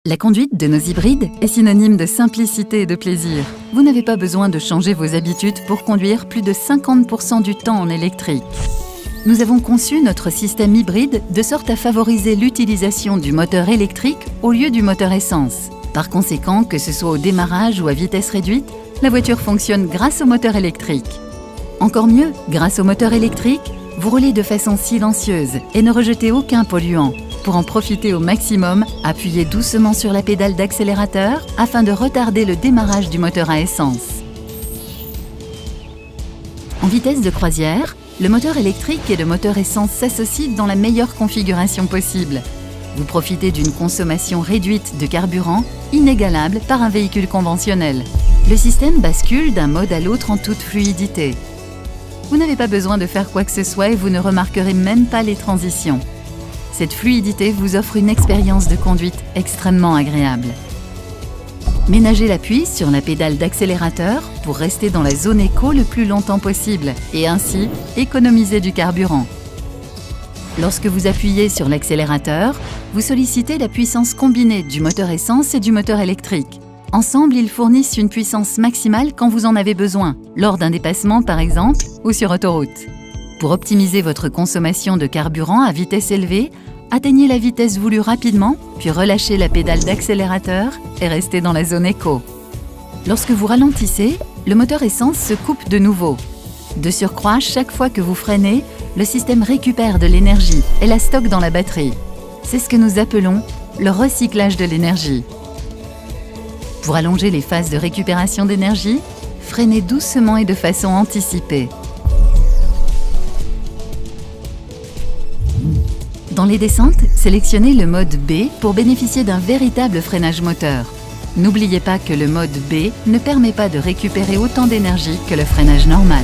La conduite de nos hybrides est synonyme de simplicité et de plaisir. Vous n'avez pas besoin de changer vos habitudes pour conduire plus de 50% du temps en électrique. Nous avons conçu notre système hybride de sorte à favoriser l'utilisation du moteur électrique au lieu du moteur essence. Par conséquent, que ce soit au démarrage ou à vitesse réduite, la voiture fonctionne grâce au moteur électrique. Encore mieux, grâce au moteur électrique, vous roulez de façon silencieuse et ne rejetez aucun polluant. Pour en profiter au maximum, appuyez doucement sur la pédale d'accélérateur afin de retarder le démarrage du moteur à essence. En vitesse de croisière, le moteur électrique et le moteur essence s'associent dans la meilleure configuration possible. Vous profitez d'une consommation réduite de carburant, inégalable par un véhicule conventionnel. Le système bascule d'un mode à l'autre en toute fluidité. Vous n'avez pas besoin de faire quoi que ce soit et vous ne remarquerez même pas les transitions. Cette fluidité vous offre une expérience de conduite extrêmement agréable. Ménagez l'appui sur la pédale d'accélérateur pour rester dans la zone éco le plus longtemps possible et ainsi économiser du carburant. Lorsque vous appuyez sur l'accélérateur, vous sollicitez la puissance combinée du moteur essence et du moteur électrique. Ensemble, ils fournissent une puissance maximale quand vous en avez besoin, lors d'un dépassement par exemple, ou sur autoroute. Pour optimiser votre consommation de carburant à vitesse élevée, atteignez la vitesse voulue rapidement, puis relâchez la pédale d'accélérateur et restez dans la zone éco. Lorsque vous ralentissez, le moteur essence se coupe de nouveau. De surcroît, chaque fois que vous freinez, le système récupère de l'énergie et la stocke dans la batterie. C'est ce que nous appelons le recyclage de l'énergie. Pour allonger les phases de récupération d'énergie, freinez doucement et de façon anticipée. Dans les descentes, sélectionnez le mode B pour bénéficier d'un véritable freinage moteur. N'oubliez pas que le mode B ne permet pas de récupérer autant d'énergie que le freinage normal.